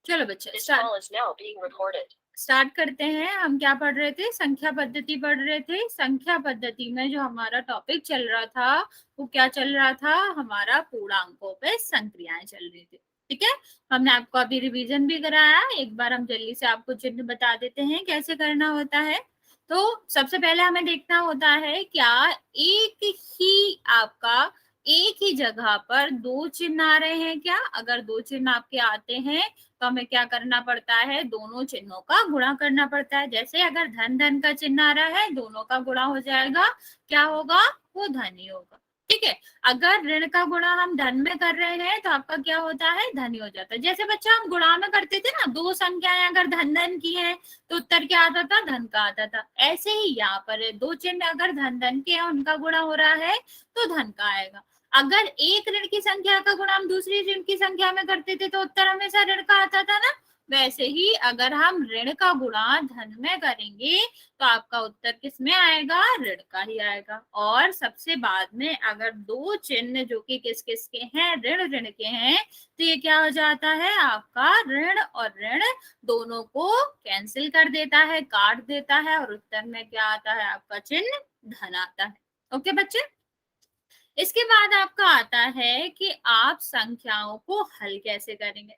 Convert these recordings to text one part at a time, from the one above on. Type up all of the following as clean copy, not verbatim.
चलो बच्चे स्टार्ट करते हैं। हम क्या पढ़ रहे थे? संख्या पद्धति पढ़ रहे थे। संख्या पद्धति में जो हमारा टॉपिक चल रहा था वो क्या चल रहा था? हमारा पूर्णांकों पे संक्रियाएं चल रही थी। ठीक है, हमने आपको अभी रिवीजन भी कराया। एक बार हम जल्दी से आपको चिन्ह बता देते हैं कैसे करना होता है। तो सबसे पहले हमें देखना होता है क्या एक ही आपका एक ही जगह पर दो चिन्ह आ रहे हैं क्या? अगर दो चिन्ह आपके आते हैं तो हमें क्या करना पड़ता है? दोनों चिन्हों का गुणा करना पड़ता है। जैसे अगर धन धन का चिन्ह आ रहा है, दोनों का गुणा हो जाएगा, क्या होगा? वो धन ही होगा। ठीक है, अगर ऋण का गुणा हम धन में कर रहे हैं तो आपका क्या होता है? धन ही हो जाता है। जैसे बच्चा हम गुणा में करते थे ना, दो संख्याएं अगर धन धन की हैं तो उत्तर क्या आता था? धन का आता था। ऐसे ही यहाँ पर है, दो चिन्ह अगर धन धन के हैं, उनका गुणा हो रहा है तो धन का आएगा। अगर एक ऋण की संख्या का गुणा हम दूसरी ऋण की संख्या में करते थे तो उत्तर हमेशा ऋण का आता था ना। वैसे ही अगर हम ऋण का गुणा धन में करेंगे तो आपका उत्तर किस में आएगा? ऋण का ही आएगा। और सबसे बाद में अगर दो चिन्ह जो कि किस किस के हैं? ऋण ऋण के हैं, तो ये क्या हो जाता है? आपका ऋण और ऋण दोनों को कैंसिल कर देता है, काट देता है, और उत्तर में क्या आता है? आपका चिन्ह धन आता है। ओके बच्चे, इसके बाद आपका आता है कि आप संख्याओं को हल कैसे करेंगे।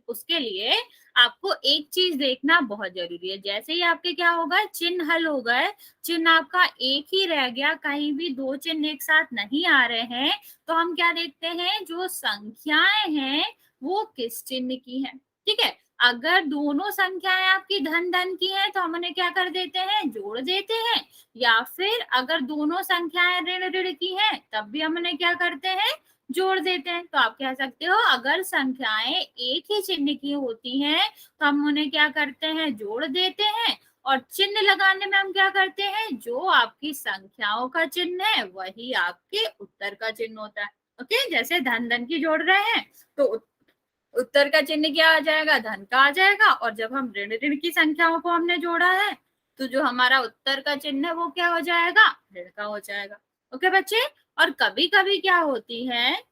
उसके लिए आपको एक चीज देखना बहुत जरूरी है। जैसे ही आपके क्या होगा? चिन्ह हल हो गए, चिन्ह आपका एक ही रह गया, कहीं भी दो चिन्ह एक साथ नहीं आ रहे हैं, तो हम क्या देखते हैं? जो संख्याएं हैं वो किस चिन्ह की हैं। ठीक है, अगर दोनों संख्याएं आपकी धन धन की हैं तो हम उन्हें क्या कर देते हैं? जोड़ देते हैं। या फिर अगर दोनों संख्याएं ऋण ऋण की हैं तब भी हम उन्हें क्या करते हैं? जोड़ देते हैं। तो आप कह सकते हो अगर संख्याएं एक ही चिन्ह की होती हैं तो हम उन्हें क्या करते हैं? जोड़ देते हैं। और चिन्ह लगाने में हम क्या करते हैं? जो आपकी संख्याओं का चिन्ह है वही आपके उत्तर का चिन्ह होता है। ओके, जैसे धन धन की जोड़ रहे हैं तो उत्तर का चिन्ह क्या आ जाएगा? धन का आ जाएगा। और जब हम ऋण ऋण की संख्याओं को हमने जोड़ा है तो जो हमारा उत्तर का चिन्ह है वो क्या हो जाएगा? ऋण का हो जाएगा। ओके बच्चे, और कभी कभी क्या होती है?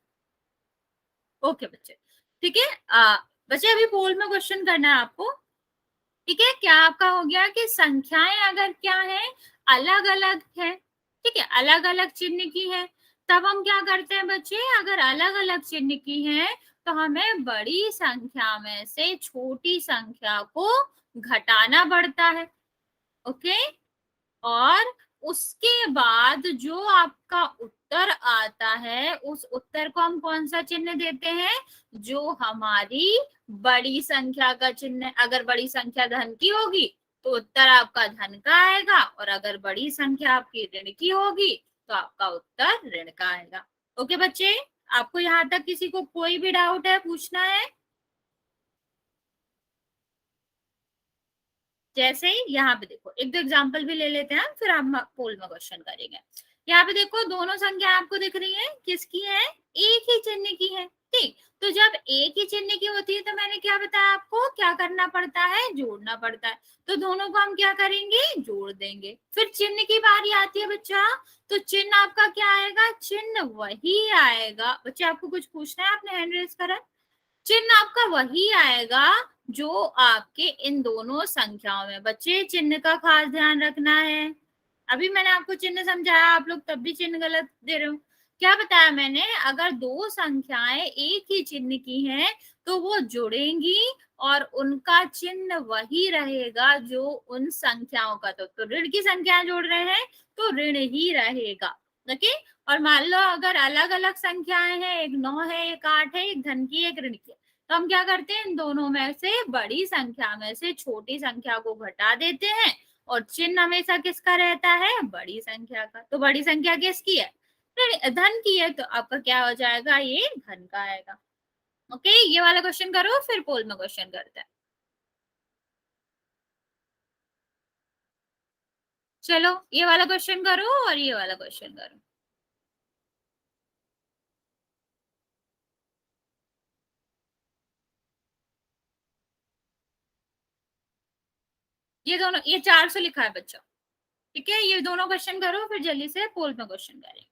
ओके बच्चे, ठीक है। बच्चे अभी पोल में क्वेश्चन करना है आपको। ठीक है, क्या आपका हो गया कि संख्याएं अगर क्या है? अलग अलग है। ठीक है, अलग अलग चिन्ह की है, तब हम क्या करते हैं बच्चे? अगर अलग अलग चिन्ह की है तो हमें बड़ी संख्या में से छोटी संख्या को घटाना पड़ता है। ओके, और उसके बाद जो आपका उत्तर आता है उस उत्तर को हम कौन सा चिन्ह देते हैं? जो हमारी बड़ी संख्या का चिन्ह है। अगर बड़ी संख्या धन की होगी तो उत्तर आपका धन का आएगा, और अगर बड़ी संख्या आपकी ऋण की होगी तो आपका उत्तर ऋण का आएगा। ओके बच्चे, आपको यहाँ तक किसी को कोई भी डाउट है? पूछना है? जैसे ही यहाँ पे देखो, एक दो एग्जाम्पल भी ले लेते हैं, फिर हम पोल में क्वेश्चन करेंगे। यहाँ पे देखो दोनों संख्या आपको दिख रही है, किसकी है? एक ही चिन्ह की है। ठीक, तो जब एक ही चिन्ह की होती है तो मैंने क्या बताया आपको? क्या करना पड़ता है? जोड़ना पड़ता है। तो दोनों को हम क्या करेंगे? जोड़ देंगे। फिर चिन्ह की बारी आती है बच्चा, तो चिन्ह आपका क्या आएगा? चिन्ह वही आएगा। बच्चे आपको कुछ पूछना है? आपने हैंड रेज करा। चिन्ह आपका वही आएगा जो आपके इन दोनों संख्याओं में। बच्चे चिन्ह का खास ध्यान रखना है। अभी मैंने आपको चिन्ह समझाया, आप लोग तब भी चिन्ह गलत दे रहे हो। क्या बताया मैंने? अगर दो संख्याएं एक ही चिन्ह की हैं तो वो जुड़ेंगी और उनका चिन्ह वही रहेगा जो उन संख्याओं का। तो ऋण की संख्याएं जोड़ रहे हैं तो ऋण ही रहेगा। ओके, और मान लो अगर अलग अलग संख्याएं हैं, एक 9 है, एक 8 है, एक धन की एक ऋण की, तो हम क्या करते हैं? इन दोनों में से बड़ी संख्या में से छोटी संख्या को घटा देते हैं, और चिन्ह हमेशा किसका रहता है? बड़ी संख्या का। तो बड़ी संख्या किसकी है? धन की है, तो आपका क्या हो जाएगा? ये धन का आएगा। ओके, ये वाला क्वेश्चन करो, फिर पोल में क्वेश्चन करते हैं। चलो ये वाला क्वेश्चन करो और ये वाला क्वेश्चन करो। ये दोनों, ये 400 लिखा है बच्चा। ठीक है, ये दोनों क्वेश्चन करो, फिर जल्दी से पोल में क्वेश्चन करेंगे।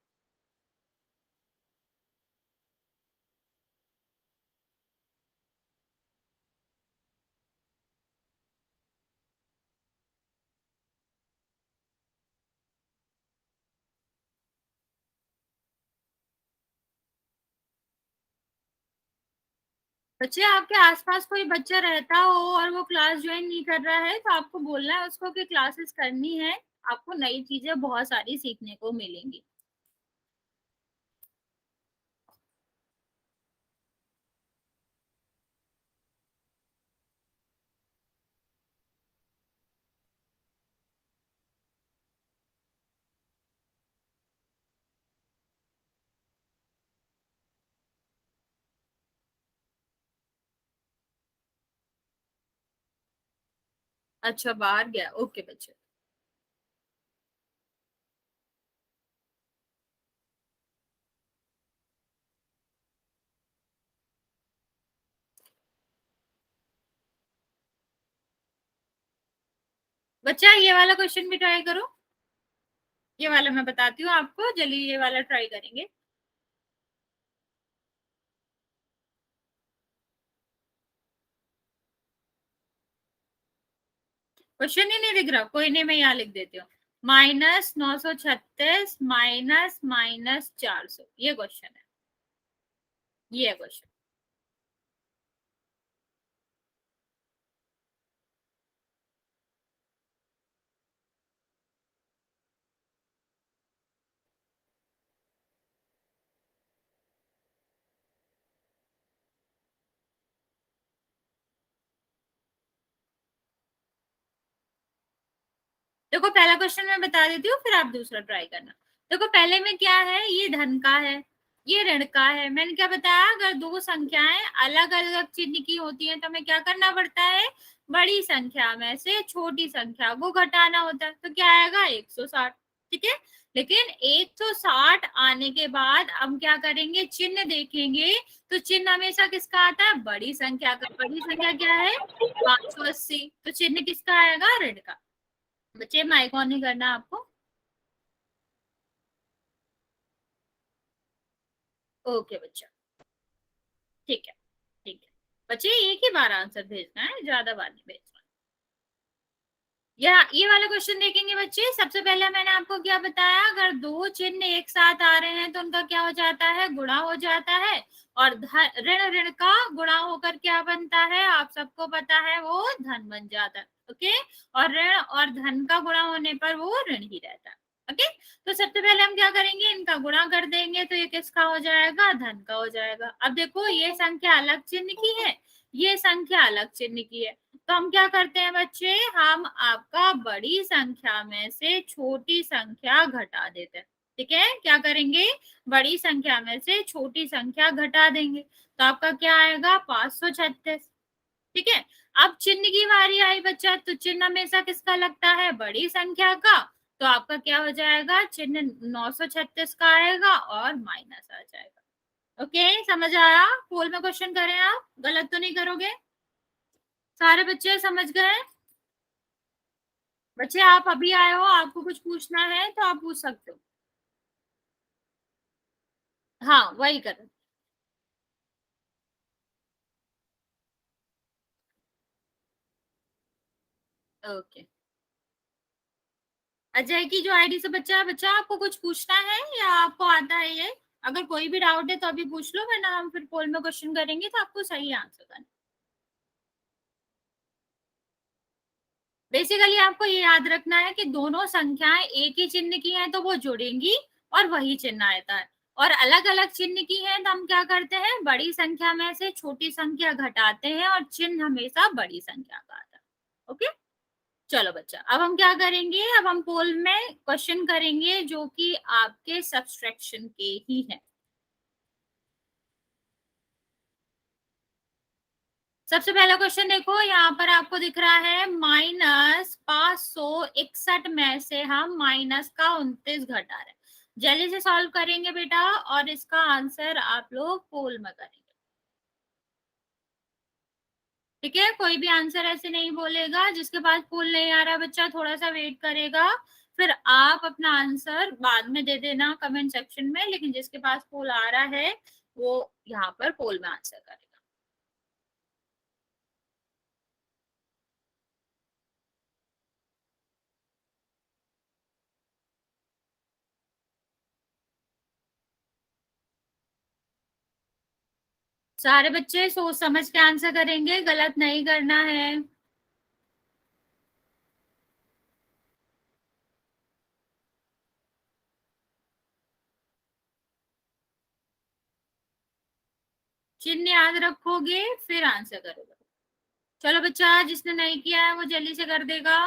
बच्चे आपके आसपास कोई बच्चा रहता हो और वो क्लास ज्वाइन नहीं कर रहा है तो आपको बोलना है उसको कि क्लासेस करनी है। आपको नई चीजें बहुत सारी सीखने को मिलेंगी। अच्छा, बाहर गया, ओके बच्चे। बच्चा ये वाला क्वेश्चन भी ट्राई करो। ये वाला मैं बताती हूँ आपको, चलिए ये वाला ट्राई करेंगे। क्वेश्चन ही नहीं दिख रहा, कोई नहीं, मैं यहाँ लिख देती हूँ। -936 माइनस माइनस 400, ये क्वेश्चन है। ये क्वेश्चन। देखो पहला क्वेश्चन मैं बता देती हूँ, फिर आप दूसरा ट्राई करना। देखो पहले में क्या है, ये धन का है, ये ऋण का है। मैंने क्या बताया, अगर दो संख्याएं अलग अलग चिन्ह की होती हैं तो हमें क्या करना पड़ता है, बड़ी संख्या में से छोटी संख्या को घटाना होता है। तो क्या आएगा, 160। ठीक है। लेकिन 160 आने के बाद हम क्या करेंगे, चिन्ह देखेंगे। तो चिन्ह हमेशा किसका आता है, बड़ी संख्या का। बड़ी संख्या क्या है, 580। तो चिन्ह किसका आएगा, ऋण का। बच्चे माइक ऑन नहीं करना आपको। ओके बच्चा, ठीक है। ठीक है बच्चे, एक ही बार आंसर भेजना है, ज्यादा बार नहीं भेजना। या ये वाला क्वेश्चन देखेंगे बच्चे। सबसे पहले मैंने आपको क्या बताया, अगर दो चिन्ह एक साथ आ रहे हैं तो उनका क्या हो जाता है, गुणा हो जाता है। और ऋण ऋण का गुणा होकर क्या बनता है, आप सबको पता है, वो धन बन जाता है। ओके। और ऋण और धन का गुणा होने पर वो ऋण ही रहता है। ओके। तो सबसे पहले हम क्या करेंगे, इनका गुणा कर देंगे तो ये किसका हो जाएगा, धन का हो जाएगा। अब देखो ये संख्या अलग चिन्ह की है, ये संख्या अलग चिन्ह की है। तो हम क्या करते हैं बच्चे, हम आपका बड़ी संख्या में से छोटी संख्या घटा देते हैं। ठीक है, क्या करेंगे, बड़ी संख्या में से छोटी संख्या घटा देंगे। तो आपका क्या आएगा, 536। ठीक है। अब चिन्ह की बारी आई बच्चा, तो चिन्ह हमेशा किसका लगता है, बड़ी संख्या का। तो आपका क्या हो जाएगा, चिन्ह 936 का आएगा और माइनस आ जाएगा। ओके, समझ आया। पोल में क्वेश्चन करें, आप गलत तो नहीं करोगे। सारे बच्चे समझ गए। बच्चे आप अभी आए हो, आपको कुछ पूछना है तो आप पूछ सकते हो। हाँ वही करो। ओके। अजय की जो आईडी से बच्चा है, बच्चा आपको कुछ पूछना है या आपको आता है ये। अगर कोई भी डाउट है तो अभी पूछ लो, वरना हम फिर पोल में क्वेश्चन करेंगे तो आपको सही आंसर करना। बेसिकली आपको ये याद रखना है कि दोनों संख्याएं एक ही चिन्ह की हैं तो वो जुड़ेंगी और वही चिन्ह आता है। और अलग अलग चिन्ह की हैं तो हम क्या करते हैं, बड़ी संख्या में से छोटी संख्या घटाते हैं और चिन्ह हमेशा बड़ी संख्या का आता है। ओके। चलो बच्चा, अब हम क्या करेंगे, अब हम पोल में क्वेश्चन करेंगे जो कि आपके सब्सट्रैक्शन के ही है। सबसे पहला क्वेश्चन देखो, यहाँ पर आपको दिख रहा है -561 में से हम माइनस का 29 घटा रहे हैं। जल्दी से सॉल्व करेंगे बेटा, और इसका आंसर आप लोग पोल में करेंगे। ठीक है, कोई भी आंसर ऐसे नहीं बोलेगा। जिसके पास पोल नहीं आ रहा बच्चा थोड़ा सा वेट करेगा, फिर आप अपना आंसर बाद में दे देना कमेंट सेक्शन में। लेकिन जिसके पास पोल आ रहा है वो यहाँ पर पोल में आंसर करेगा। सारे बच्चे सोच समझ के आंसर करेंगे, गलत नहीं करना है। चिन्ह याद रखोगे फिर आंसर करोगे। चलो बच्चा, जिसने नहीं किया है वो जल्दी से कर देगा।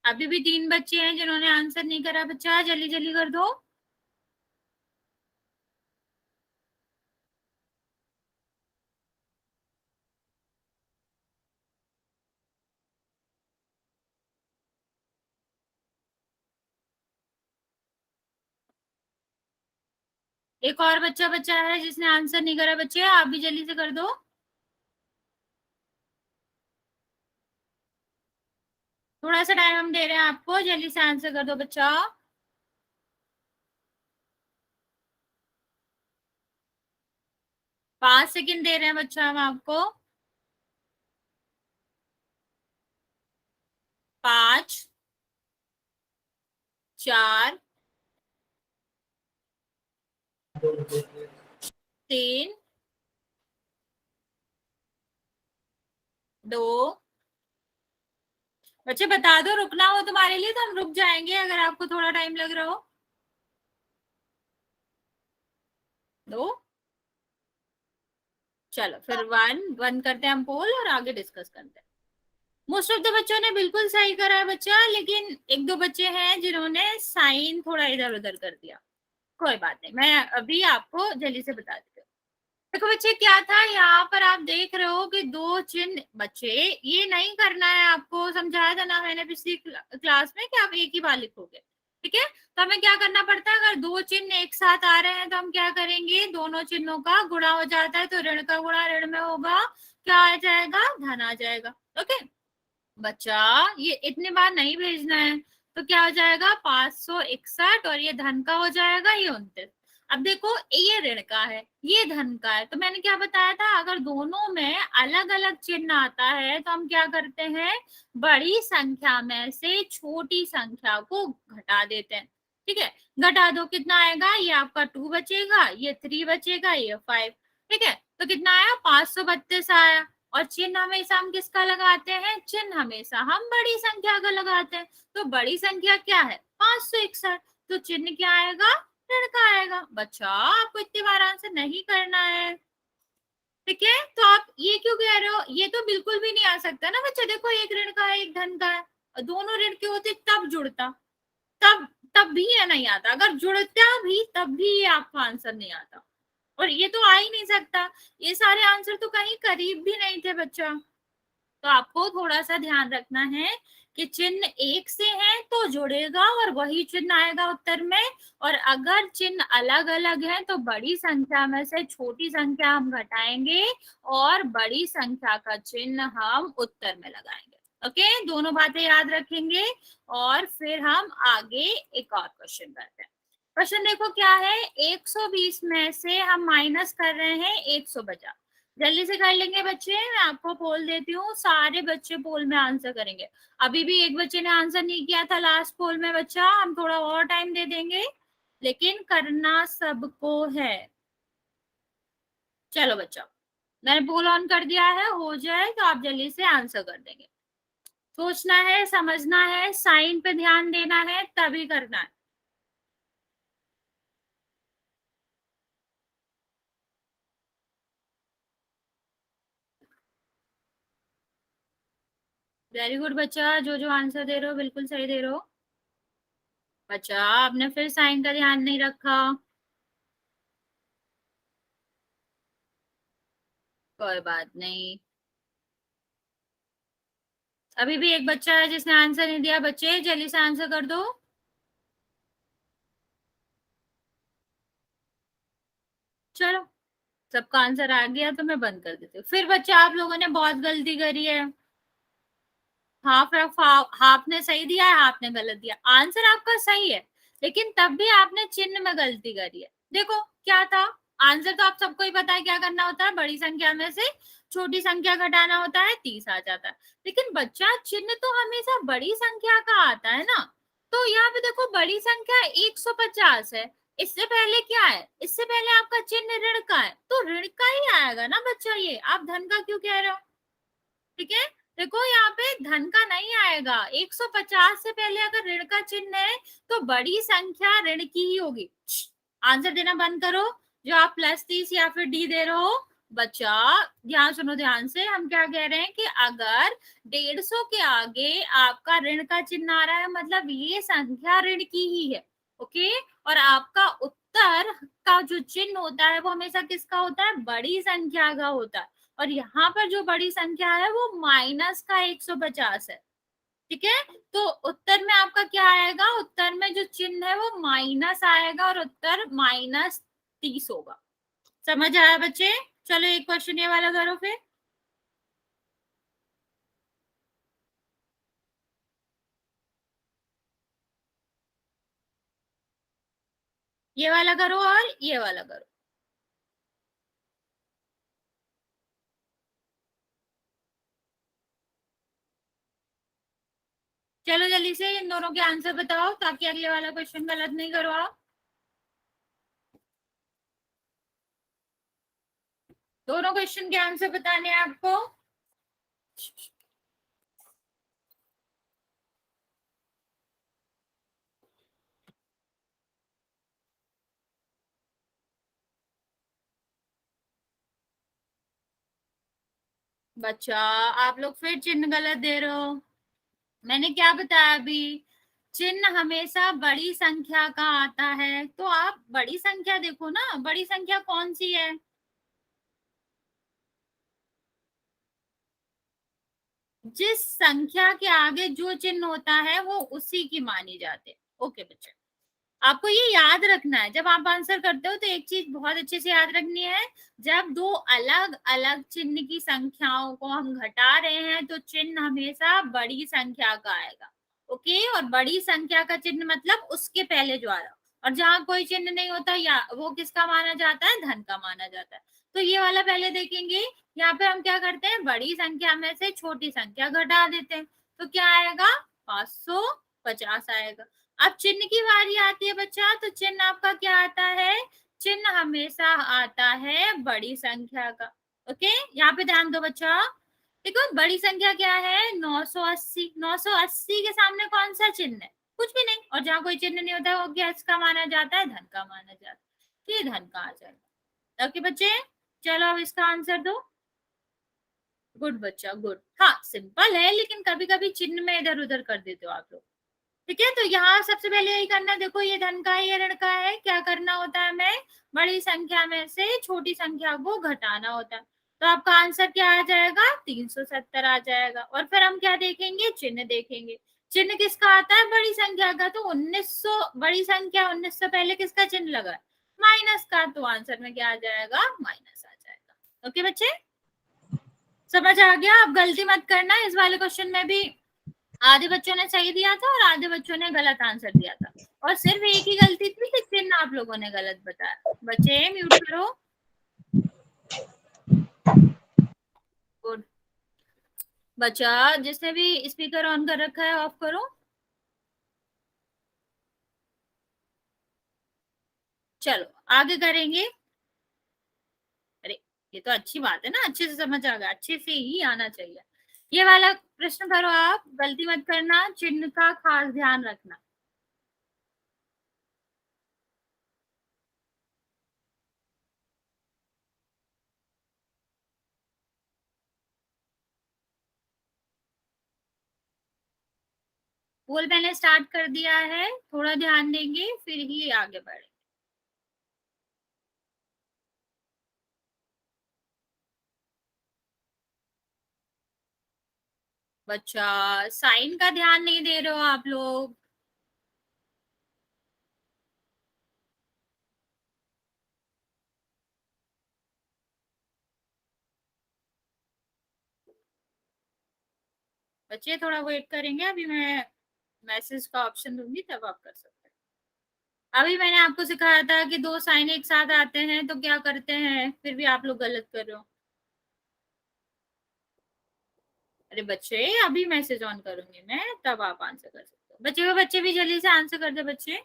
अभी भी 3 बच्चे हैं जिन्होंने आंसर नहीं करा। बच्चा जल्दी जल्दी कर दो। एक और बच्चा बच्चा है जिसने आंसर नहीं करा। बच्चे आप भी जल्दी से कर दो। थोड़ा सा टाइम हम दे रहे हैं आपको, जल्दी से आंसर कर दो बच्चा। 5 सेकंड दे रहे हैं बच्चा हम आपको। 5, 4, 3, 2। बच्चे बता दो, रुकना हो तुम्हारे लिए तो हम रुक जाएंगे अगर आपको थोड़ा टाइम लग रहा हो। 2। चलो फिर 1 1 करते हैं हम पोल और आगे डिस्कस करते हैं। मोस्ट ऑफ द बच्चों ने बिल्कुल सही करा है बच्चा, लेकिन एक दो बच्चे हैं जिन्होंने साइन थोड़ा इधर उधर कर दिया। कोई बात नहीं, मैं अभी आपको जल्दी से बता देती हूँ। देखो बच्चे, क्या था यहाँ पर आप देख रहे हो कि 2 चिन्ह। बच्चे ये नहीं करना है, आपको समझाया था ना मैंने पिछली क्लास में कि आप एक ही बार लिखोगे। ठीक है, तो हमें क्या करना पड़ता है, अगर 2 चिन्ह एक साथ आ रहे हैं तो हम क्या करेंगे, दोनों चिन्हों का गुणा हो जाता है, तो ऋण का गुणा ऋण में होगा, क्या आ जाएगा, धन आ जाएगा। ओके बच्चा, ये इतनी बार नहीं भेजना है। तो क्या हो जाएगा, 561, और ये धन का हो जाएगा ये 29। अब देखो, ये ऋण का है ये धन का है, तो मैंने क्या बताया था, अगर दोनों में अलग अलग चिन्ह आता है तो हम क्या करते हैं, बड़ी संख्या में से छोटी संख्या को घटा देते हैं। ठीक है, घटा दो, कितना आएगा, ये आपका 2 बचेगा, ये 3 बचेगा, ये 5। ठीक है, तो कितना आया, 532 आया। और चिन्ह हमेशा हम किसका लगाते हैं, चिन्ह हमेशा हम बड़ी संख्या का लगाते हैं। तो बड़ी संख्या क्या है, 561, तो चिन्ह क्या आएगा, ऋण का आएगा। बच्चा आपको इतनी बार आंसर नहीं करना है। ठीक है, तो आप ये क्यों कह रहे हो, ये तो बिल्कुल भी नहीं आ सकता ना बच्चा। देखो, एक ऋण का है एक धन का है, और दोनों ऋण के होते तब जुड़ता, तब तब भी ये नहीं आता, अगर जुड़ता भी तब भी ये आपका आंसर नहीं आता, और ये तो आ ही नहीं सकता। ये सारे आंसर तो कहीं करीब भी नहीं थे बच्चा। तो आपको थोड़ा सा ध्यान रखना है कि चिन्ह एक से है तो जुड़ेगा और वही चिन्ह आएगा उत्तर में, और अगर चिन्ह अलग अलग है तो बड़ी संख्या में से छोटी संख्या हम घटाएंगे और बड़ी संख्या का चिन्ह हम उत्तर में लगाएंगे। ओके, दोनों बातें याद रखेंगे, और फिर हम आगे एक और क्वेश्चन करते हैं। क्वेश्चन देखो क्या है, 120 में से हम माइनस कर रहे हैं 150। जल्दी से कर लेंगे बच्चे, मैं आपको पोल देती हूँ, सारे बच्चे पोल में आंसर करेंगे। अभी भी एक बच्चे ने आंसर नहीं किया था लास्ट पोल में बच्चा, हम थोड़ा और टाइम दे देंगे, लेकिन करना सबको है। चलो बच्चा, मैंने पोल ऑन कर दिया है, हो जाए तो आप जल्दी से आंसर कर देंगे। सोचना है, समझना है, साइन पे ध्यान देना है, तभी करना है। वेरी गुड बच्चा, जो जो आंसर दे रहे हो बिल्कुल सही दे रहे हो। बच्चा आपने फिर साइन का ध्यान नहीं रखा। कोई बात नहीं, अभी भी एक बच्चा है जिसने आंसर नहीं दिया। बच्चे जल्दी से आंसर कर दो। चलो, सबका आंसर आ गया तो मैं बंद कर देती हूँ। फिर बच्चे, आप लोगों ने बहुत गलती करी है। हाफ हाफ ने सही दिया है, हाफ ने गलत दिया। आंसर आपका सही है, लेकिन तब भी आपने चिन्ह में गलती करी है। देखो क्या था, आंसर तो आप सबको ही पता है क्या करना होता है, बड़ी संख्या में से छोटी संख्या घटाना होता है, 30 आ जाता है। लेकिन बच्चा चिन्ह तो हमेशा बड़ी संख्या का आता है ना, तो यहाँ पे देखो बड़ी संख्या 150 है, इससे पहले क्या है, इससे पहले आपका चिन्ह ऋण का है, तो ऋण का ही आएगा ना बच्चा, ये आप धन का क्यों कह रहे हो? ठीक है, देखो यहाँ पे धन का नहीं आएगा, 150 से पहले अगर ऋण का चिन्ह है तो बड़ी संख्या ऋण की ही होगी। आंसर देना बंद करो, जो आप +30 या फिर डी दे रहे हो। बच्चा ध्यान सुनो, ध्यान से, हम क्या कह रहे हैं कि अगर 150 के आगे आपका ऋण का चिन्ह आ रहा है, मतलब ये संख्या ऋण की ही है। ओके, और आपका उत्तर का जो चिन्ह होता है वो हमेशा किसका होता है, बड़ी संख्या का होता है। और यहाँ पर जो बड़ी संख्या है वो माइनस का 150 है। ठीक है, तो उत्तर में आपका क्या आएगा, उत्तर में जो चिन्ह है वो माइनस आएगा और उत्तर -30 होगा। समझ आया बच्चे? चलो एक क्वेश्चन ये वाला करो फिर। ये वाला करो और ये वाला करो। चलो जल्दी से इन दोनों के आंसर बताओ ताकि अगले वाला क्वेश्चन गलत नहीं करो आप। दोनों क्वेश्चन के आंसर बताने हैं आपको। बच्चा आप लोग फिर चिन्ह गलत दे रहे हो। मैंने क्या बताया अभी, चिन्ह हमेशा बड़ी संख्या का आता है, तो आप बड़ी संख्या देखो ना, बड़ी संख्या कौन सी है। जिस संख्या के आगे जो चिन्ह होता है वो उसी की मानी जाती है। ओके बच्चे, आपको ये याद रखना है, जब आप आंसर करते हो तो एक चीज बहुत अच्छे से याद रखनी है, जब दो अलग अलग चिन्ह की संख्याओं को हम घटा रहे हैं तो चिन्ह हमेशा बड़ी संख्या का आएगा। ओके, और बड़ी संख्या का चिन्ह मतलब उसके पहले जो आ रहा, और जहां कोई चिन्ह नहीं होता या वो किसका माना जाता है, धन का माना जाता है। तो ये वाला पहले देखेंगे। यहाँ पे हम क्या करते हैं, बड़ी संख्या में से छोटी संख्या घटा देते हैं, तो क्या आएगा, 550 आएगा। अब चिन्ह की बारी आती है बच्चा, तो चिन्ह आपका क्या आता है, चिन्ह हमेशा आता है बड़ी संख्या का। ओके, यहाँ पे ध्यान दो बच्चा, देखो बड़ी संख्या क्या है, 980। 980 के सामने कौन सा चिन्ह है, कुछ भी नहीं, और जहाँ कोई चिन्ह नहीं होता है वो किसका माना जाता है, धन का माना जाता है, तो ये धन का आ जाएगा। ओके बच्चे, चलो अब इसका आंसर दो। गुड बच्चा, गुड। हाँ सिंपल है, लेकिन कभी कभी चिन्ह में इधर उधर कर देते हो आप लोग। ठीक है, तो यहाँ सबसे पहले यही करना है, देखो ये धन का है ये ऋण का है, क्या करना होता है हमें, बड़ी संख्या में से छोटी संख्या को घटाना होता है। तो आपका आंसर क्या आ जाएगा, 370 आ जाएगा। और फिर हम क्या देखेंगे, चिन्ह देखेंगे। चिन्ह किसका आता है, बड़ी संख्या का, तो 1900, बड़ी संख्या 19 से पहले किसका चिन्ह लगा है, माइनस का, तो आंसर में क्या आ जाएगा, माइनस आ जाएगा। ओके बच्चे, समझ आ गया? आप गलती मत करना, इस वाले क्वेश्चन में भी आधे बच्चों ने सही दिया था और आधे बच्चों ने गलत आंसर दिया था, और सिर्फ एक ही गलती थी कि चिन्ह आप लोगों ने गलत बताया। बच्चे म्यूट करो। गुड। बच्चा जिसने भी स्पीकर ऑन कर रखा है ऑफ करो। चलो आगे करेंगे। अरे ये तो अच्छी बात है ना, अच्छे से समझ आ गया, अच्छे से ही आना चाहिए। ये वाला प्रश्न करो आप, गलती मत करना, चिन्ह का खास ध्यान रखना। बोल मैंने स्टार्ट कर दिया है, थोड़ा ध्यान देंगे फिर ही आगे बढ़े। बच्चा साइन का ध्यान नहीं दे रहे हो आप लोग। बच्चे थोड़ा वेट करेंगे, अभी मैं मैसेज का ऑप्शन दूंगी तब आप कर सकते हैं। अभी मैंने आपको सिखाया था कि दो साइन एक साथ आते हैं तो क्या करते हैं, फिर भी आप लोग गलत कर रहे हो। अरे बच्चे, अभी मैसेज ऑन करूंगी मैं, तब आप आंसर कर सकते हो। बच्चे बच्चे भी जल्दी से आंसर कर दे बच्चे।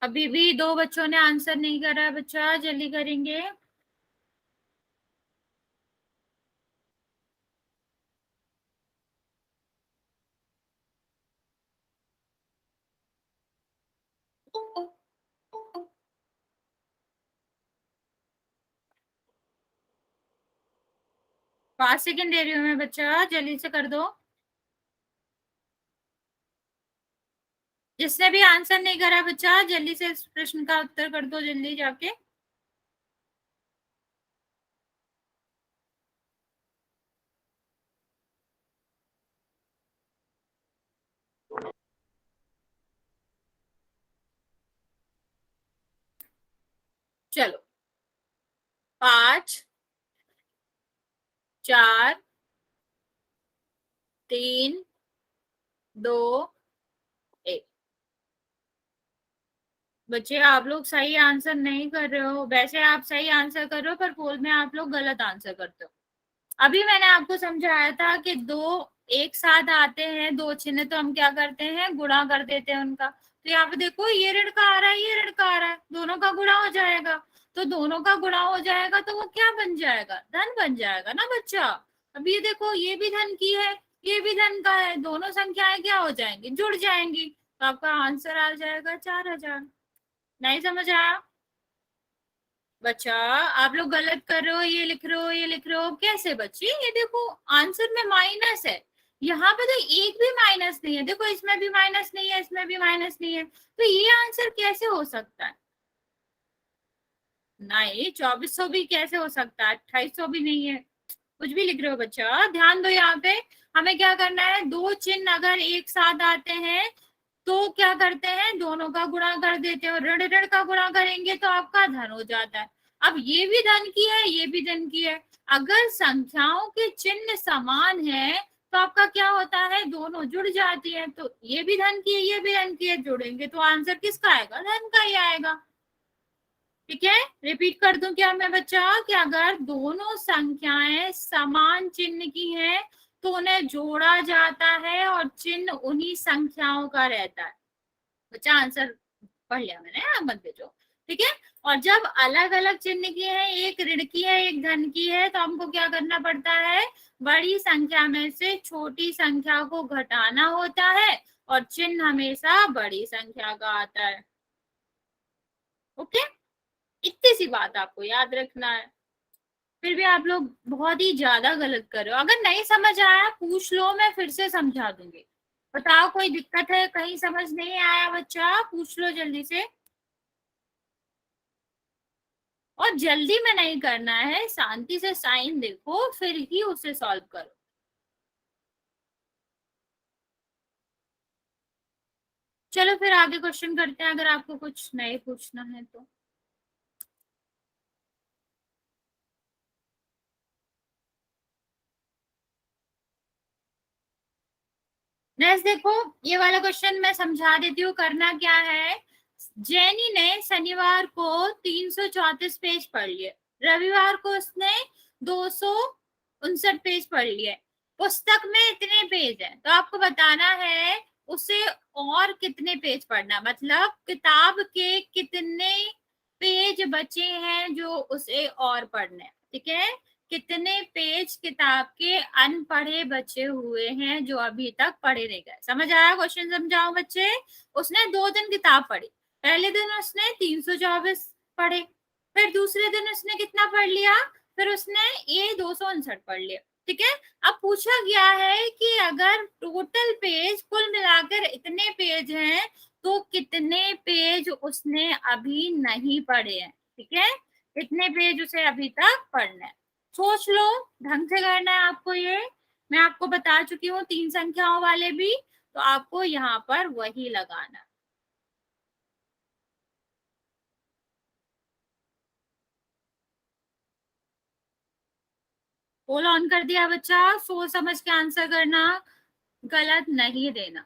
अभी भी दो बच्चों ने आंसर नहीं करा है, बच्चा जल्दी करेंगे। तो 5 सेकंड दे रही हूँ मैं, बच्चा जल्दी से कर दो। जिसने भी आंसर नहीं करा बच्चा, जल्दी से इस प्रश्न का उत्तर कर दो, जल्दी जाके। चलो, 5, 4, 3, 2, 1। बच्चे आप लोग सही आंसर नहीं कर रहे हो, वैसे आप सही आंसर कर रहे हो पर पोल में आप लोग गलत आंसर करते हो। अभी मैंने आपको समझाया था कि दो एक साथ आते हैं, दो चिन्ह, तो हम क्या करते हैं, गुणा कर देते हैं उनका। तो यहाँ पे देखो, ये ऋण का आ रहा है, ये ऋण का आ रहा है, दोनों का गुणा हो जाएगा। तो दोनों का गुणा हो जाएगा तो वो क्या बन जाएगा, धन बन जाएगा ना बच्चा। अब ये देखो, ये भी धन की है, ये भी धन का है, दोनों संख्याएं क्या हो जाएंगी, जुड़ जाएंगी। तो आपका आंसर आ जाएगा 4000। नहीं समझ आया बच्चा? आप लोग गलत कर रहे हो, ये लिख रहे हो, ये लिख रहे हो, कैसे बच्चे? ये देखो, आंसर में माइनस है, यहाँ पे तो एक भी माइनस नहीं है। देखो, इसमें भी माइनस नहीं है, इसमें भी माइनस नहीं है, तो ये आंसर कैसे हो सकता है? नहीं, 2400 भी कैसे हो सकता है, 2800 भी नहीं है। कुछ भी लिख रहे हो बच्चा, ध्यान दो यहाँ पे। हमें क्या करना है, दो चिन्ह अगर एक साथ आते हैं तो क्या करते हैं, दोनों का गुणा कर देते हैं, और ऋण ऋण का गुणा करेंगे तो आपका धन हो जाता है। अब ये भी धन की है, ये भी धन की है। अगर संख्याओं के चिन्ह समान है तो आपका क्या होता है, दोनों जुड़ जाती है। तो ये भी धन की है, ये भी धन की है, जुड़ेंगे तो आंसर किसका आएगा, धन का ही आएगा। ठीक है, रिपीट कर दूं क्या मैं बच्चा, कि अगर दोनों संख्याएं समान चिन्ह की हैं तो उन्हें जोड़ा जाता है और चिन्ह उन्हीं संख्याओं का रहता है। बच्चा आंसर पढ़ लिया मैंने, आप मत भेजो। ठीक है, और जब अलग अलग चिन्ह की है, एक ऋण की है, एक धन की है, तो हमको क्या करना पड़ता है, बड़ी संख्या में से छोटी संख्या को घटाना होता है, और चिन्ह हमेशा बड़ी संख्या का आता है। ओके, इतनी सी बात आपको याद रखना है। फिर भी आप लोग बहुत ही ज्यादा गलत कर रहे हो। अगर नहीं समझ आया पूछ लो, मैं फिर से समझा दूंगी। बताओ, कोई दिक्कत है, कहीं समझ नहीं आया बच्चा, पूछ लो जल्दी से। और जल्दी में नहीं करना है, शांति से साइन देखो फिर ही उसे सॉल्व करो। चलो फिर आगे क्वेश्चन करते हैं, अगर आपको कुछ नहीं पूछना है तो। नेक्स्ट देखो, ये वाला क्वेश्चन मैं समझा देती हूँ, करना क्या है। जेनी ने शनिवार को 334 पेज पढ़ लिए, रविवार को उसने 259 पेज पढ़ लिए। पुस्तक में इतने पेज हैं, तो आपको बताना है उसे और कितने पेज पढ़ना, मतलब किताब के कितने पेज बचे हैं जो उसे और पढ़ने। ठीक है, कितने पेज किताब के अनपढ़े बचे हुए हैं जो अभी तक पढ़े नहीं गए। समझ आया क्वेश्चन? समझाओ बच्चे। उसने 2 दिन किताब पढ़ी, पहले दिन उसने 324 पढ़े, फिर दूसरे दिन उसने कितना पढ़ लिया, फिर उसने ये 259 पढ़ लिया। ठीक है, अब पूछा गया है कि अगर टोटल पेज कुल मिलाकर इतने पेज हैं तो कितने पेज उसने अभी नहीं पढ़े हैं। ठीक है, कितने पेज उसे अभी तक पढ़ना है, सोच लो, ढंग से करना है आपको ये। मैं आपको बता चुकी हूँ 3 संख्याओं वाले भी, तो आपको यहाँ पर वही लगाना। पोल ऑन कर दिया बच्चा, सोच समझ के आंसर करना, गलत नहीं देना।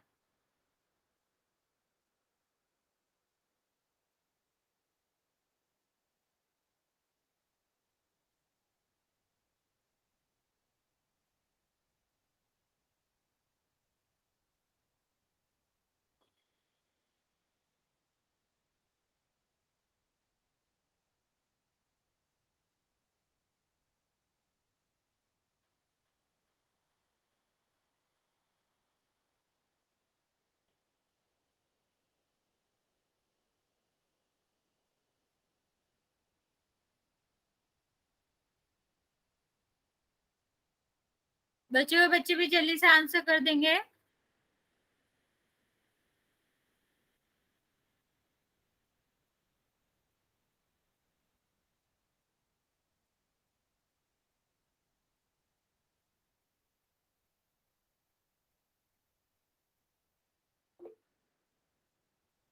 बचे हुए बच्चे भी जल्दी से आंसर कर देंगे।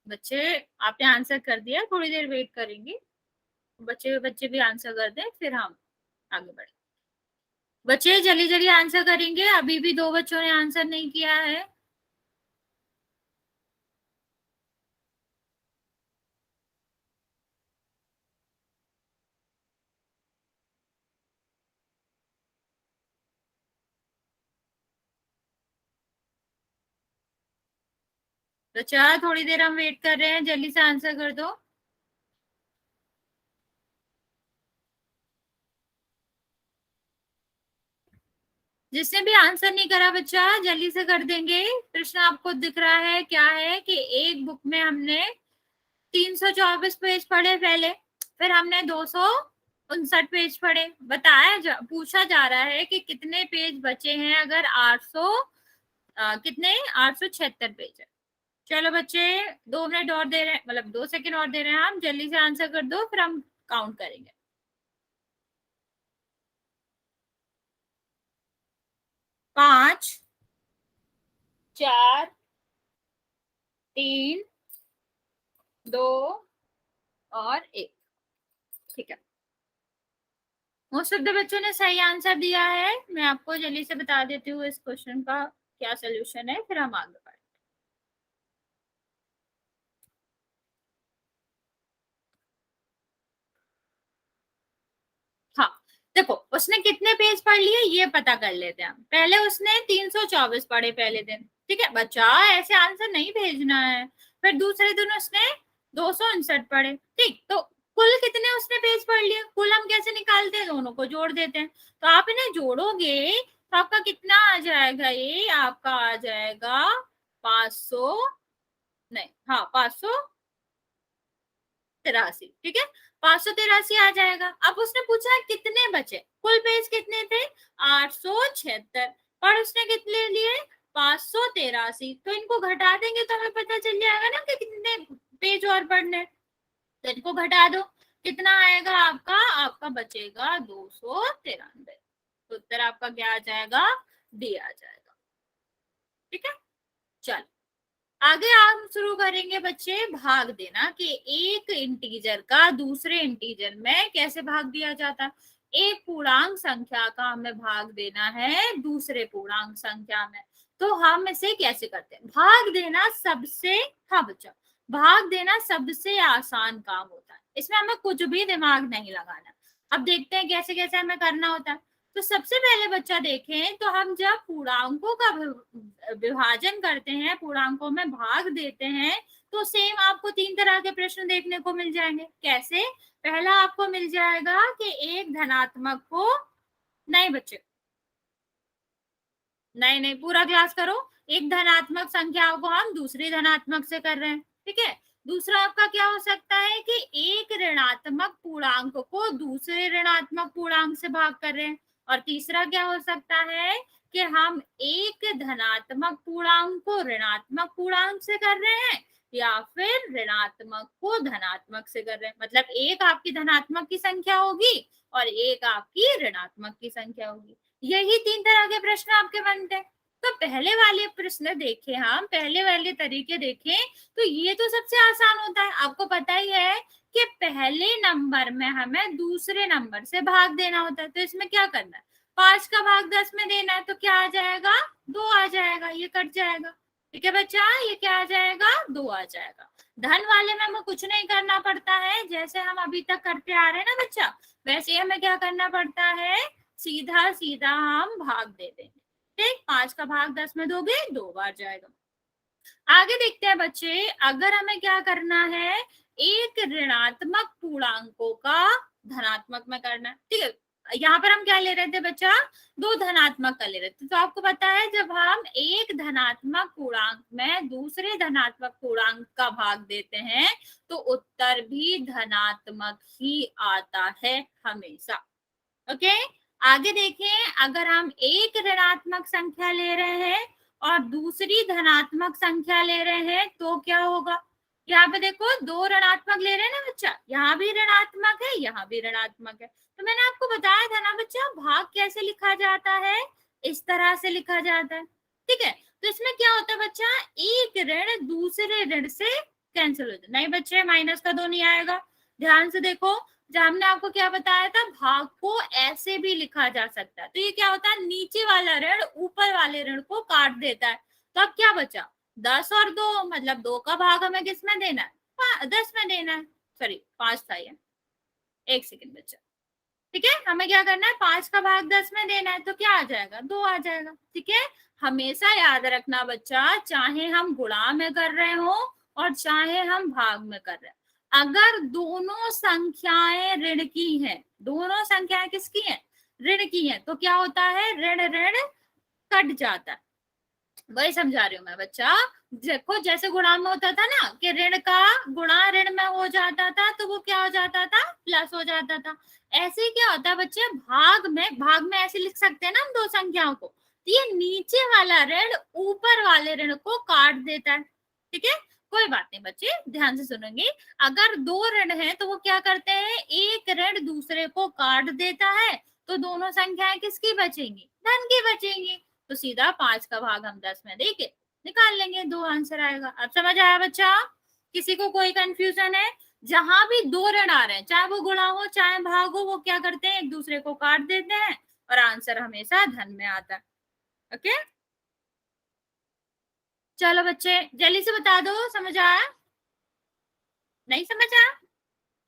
बच्चे आपने आंसर कर दिया, थोड़ी देर वेट करेंगे, बचे हुए बच्चे भी आंसर कर दें, फिर हम आगे बढ़े। बच्चे जल्दी जल्दी आंसर करेंगे, अभी भी 2 बच्चों ने आंसर नहीं किया है। बच्चा थोड़ी देर हम वेट कर रहे हैं, जल्दी से आंसर कर दो। जिसने भी आंसर नहीं करा बच्चा जल्दी से कर देंगे। प्रश्न आपको दिख रहा है क्या है कि एक बुक में हमने 324 पेज पढ़े पहले, फिर हमने 259 पेज पढ़े। पूछा जा रहा है कि कितने पेज बचे हैं अगर 800 कितने 876 पेज है। चलो बच्चे 2 मिनट और दे रहे हैं, मतलब 2 सेकंड और दे रहे हैं, हम जल्दी से आंसर कर दो, फिर हम काउंट करेंगे। 5, 4, 3, 2 और 1। ठीक है, मोस्ट ऑफ द बच्चों ने सही आंसर दिया है। मैं आपको जल्दी से बता देती हूँ इस क्वेश्चन का क्या सोल्यूशन है, फिर हम आगे बढ़ें। हाँ, देखो उसने कितने पेज पढ़ लिए ये पता कर लेते हैं। पहले उसने 324 पढ़े पहले दिन, ठीक है बच्चा, ऐसे आंसर नहीं भेजना है। फिर दूसरे दिन उसने 259 पढ़े, ठीक, तो कुल कितने उसने पेज पढ़ लिए, कुल हम कैसे निकालते हैं, दोनों को जोड़ देते हैं। तो आप इन्हें जोड़ोगे तो आपका कितना आ जाएगा, ये आपका आ जाएगा 500, नहीं हाँ 583, ठीक है 583 आ जाएगा। अब उसने पूछा कितने बचे, कुल पेज कितने थे 876, पर उसने कितने लिए 583, तो इनको घटा देंगे तो हमें पता चल जाएगा ना कि कितने पेज और पढ़ने। तो इनको घटा दो, कितना आएगा आपका, आपका बचेगा 293। तो उत्तर आपका क्या आ जाएगा, डी आ जाएगा। ठीक है, चलो आगे हम शुरू करेंगे बच्चे भाग देना, कि एक इंटीजर का दूसरे इंटीजर में कैसे भाग दिया जाता है। एक पूर्णांक संख्या का हमें भाग देना है दूसरे पूर्णांक संख्या में, तो हम इसे कैसे करते हैं। भाग देना सबसे, हाँ बच्चा, भाग देना सबसे आसान काम होता है, इसमें हमें कुछ भी दिमाग नहीं लगाना। अब देखते हैं कैसे कैसे हमें करना होता है। तो सबसे पहले बच्चा देखें, तो हम जब पूर्णांकों का विभाजन करते हैं, पूर्णांकों में भाग देते हैं, तो सेम आपको 3 तरह के प्रश्न देखने को मिल जाएंगे। कैसे, पहला आपको मिल जाएगा कि एक धनात्मक को, नहीं बच्चे, नहीं नहीं पूरा क्लास करो, एक धनात्मक संख्या को हम दूसरी धनात्मक से कर रहे हैं, ठीक है। दूसरा आपका क्या हो सकता है कि एक ऋणात्मक पूर्णांक को दूसरे ऋणात्मक पूर्णांक से भाग कर रहे हैं। और तीसरा क्या हो सकता है कि हम एक धनात्मक पूर्णांक को ऋणात्मक पूर्णांक से कर रहे हैं, या फिर ऋणात्मक को धनात्मक से कर रहे हैं। मतलब एक आपकी धनात्मक की संख्या होगी और एक आपकी ऋणात्मक की संख्या होगी। यही 3 तरह के प्रश्न आपके बनते हैं। तो पहले वाले प्रश्न देखे, हम पहले वाले तरीके देखें तो ये तो सबसे आसान होता है। आपको पता ही है कि पहले नंबर में हमें दूसरे नंबर से भाग देना होता है। तो इसमें क्या करना है, 5 का भाग 10 में देना है, तो क्या आ जाएगा, 2 आ जाएगा, ये कट जाएगा। ठीक है बच्चा, ये क्या आ जाएगा, 2 आ जाएगा। धन वाले में हमें कुछ नहीं करना पड़ता है, जैसे हम अभी तक करते आ रहे हैं ना बच्चा, वैसे ही हमें क्या करना पड़ता है, सीधा सीधा हम भाग दे देंगे। ठीक, 5 का भाग 10 में दोगे, 2 बार जाएगा। आगे देखते हैं बच्चे, अगर हमें क्या करना है, एक ऋणात्मक पूर्णांकों का धनात्मक में करना है। ठीक है, यहाँ पर हम क्या ले रहे थे बच्चा, 2 धनात्मक का ले रहे थे। तो आपको पता है जब हम एक धनात्मक पूर्णांक में दूसरे धनात्मक पूर्णांक का भाग देते हैं तो उत्तर भी धनात्मक ही आता है हमेशा। ओके, आगे देखें, अगर हम एक ऋणात्मक संख्या ले रहे हैं और दूसरी धनात्मक संख्या ले रहे हैं तो क्या होगा। यहाँ पे देखो 2 ऋणात्मक ले रहे हैं ना बच्चा, यहाँ भी ऋणात्मक है, यहाँ भी ऋणात्मक है। तो मैंने आपको बताया था ना बच्चा, भाग कैसे लिखा जाता है, इस तरह से लिखा जाता है। ठीक है, तो इसमें क्या होता है बच्चा, एक ऋण दूसरे ऋण से कैंसिल हो जाता है। नहीं बच्चे, माइनस का 2 नहीं आएगा। ध्यान से देखो, जब हमने आपको क्या बताया था, भाग को ऐसे भी लिखा जा सकता है। तो ये क्या होता है, नीचे वाला ऋण ऊपर वाले ऋण को काट देता है। तो अब क्या बचा, 10 और 2, मतलब 2 का भाग हमें किस में देना है, 10 में देना है। सॉरी 5 था ये, 1 सेकंड बच्चा। ठीक है, हमें क्या करना है, 5 का भाग 10 में देना है, तो क्या आ जाएगा, 2 आ जाएगा। ठीक है, हमेशा याद रखना बच्चा, चाहे हम गुणा में कर रहे हो और चाहे हम भाग में कर रहे हैं, अगर दोनों संख्याएं ऋण की हैं, दोनों संख्याएं किसकी हैं, ऋण की हैं, तो क्या होता है, ऋण ऋण कट जाता है। वही समझा रही हूँ मैं बच्चा। देखो जैसे गुणा में होता था ना कि ऋण का गुणा ऋण में हो जाता था, तो वो क्या हो जाता था, प्लस हो जाता था। ऐसे ही क्या होता है बच्चे, भाग में ऐसे लिख सकते हैं ना हम 2 संख्याओं को, तो ये नीचे वाला ऋण ऊपर वाले ऋण को काट देता है। ठीक है, कोई बात नहीं बच्चे, ध्यान से सुनेंगे। अगर 2 ऋण है तो वो क्या करते हैं, एक ऋण दूसरे को काट देता है, तो दोनों संख्याएं किसकी बचेंगी, धन की बचेंगी। तो सीधा 5 का भाग हम 10 में देके निकाल लेंगे, 2 आंसर आएगा। अब समझ आया बच्चा, किसी को कोई कंफ्यूजन है, जहां भी 2 ऋण आ रहे हैं, चाहे वो गुणा हो चाहे भाग हो, वो क्या करते हैं, एक दूसरे को काट देते हैं और आंसर हमेशा धन में आता है। ओके, चलो बच्चे जल्दी से बता दो, समझ आया, नहीं समझ आया,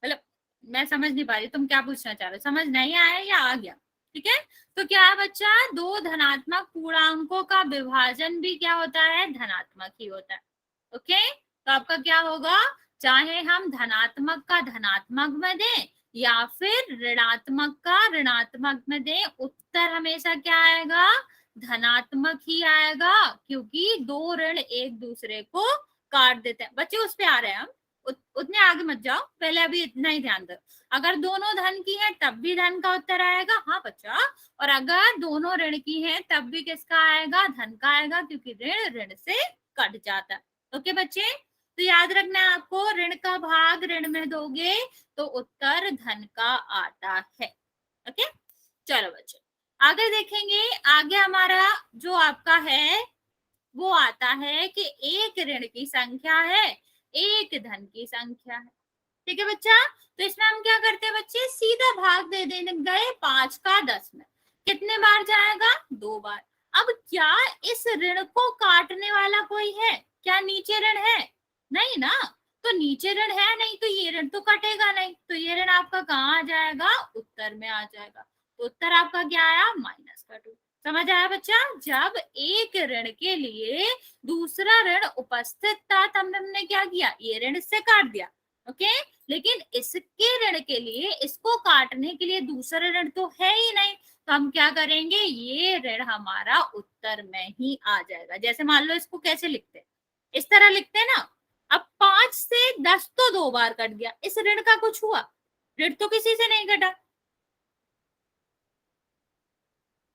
मतलब मैं समझ नहीं पा रही तुम क्या पूछना चाह रहे हो, समझ नहीं आया या आ गया। ठीक है, तो क्या है बच्चा, 2 धनात्मक पूर्णांकों का विभाजन भी क्या होता है, धनात्मक ही होता है। ओके, तो आपका क्या होगा, चाहे हम धनात्मक का धनात्मक में दें या फिर ऋणात्मक का ऋणात्मक में दें, उत्तर हमेशा क्या आएगा, धनात्मक ही आएगा, क्योंकि 2 ऋण एक दूसरे को काट देते हैं। बच्चे उस पे आ रहे हैं हम, उतने आगे मत जाओ, पहले अभी इतना ही ध्यान दो। अगर दोनों धन की है तब भी धन का उत्तर आएगा, हाँ बच्चा, और अगर दोनों ऋण की है तब भी किसका आएगा, धन का आएगा, क्योंकि ऋण ऋण से कट जाता है। ओके बच्चे, तो याद रखना है आपको, ऋण का भाग ऋण में दोगे तो उत्तर धन का आता है। ओके, चलो बच्चे आगे देखेंगे। आगे हमारा जो आपका है वो आता है कि एक ऋण की संख्या है, एक धन की संख्या है। ठीक है बच्चा, तो इसमें हम क्या करते हैं बच्चे, सीधा भाग दे देने गए 5 का 10 में, कितने बार जाएगा, 2 बार। अब क्या इस ऋण को काटने वाला कोई है, क्या नीचे ऋण है, नहीं ना, तो नीचे ऋण है नहीं तो ये ऋण तो कटेगा नहीं, तो ये ऋण आपका कहाँ आ जाएगा, उत्तर में आ जाएगा। तो उत्तर आपका क्या आया, -2। समझ आया बच्चा, जब एक ऋण के लिए दूसरा ऋण उपस्थित था तब हमने क्या किया, ये ऋण इससे काट दिया। ओके, लेकिन इसके ऋण के लिए इसको काटने के लिए दूसरा ऋण तो है ही नहीं, तो हम क्या करेंगे, ये ऋण हमारा उत्तर में ही आ जाएगा। जैसे मान लो इसको कैसे लिखते हैं, इस तरह लिखते हैं ना। अब 5 से 10 तो 2 बार कट गया, इस ऋण का कुछ हुआ, ऋण तो किसी से नहीं कटा।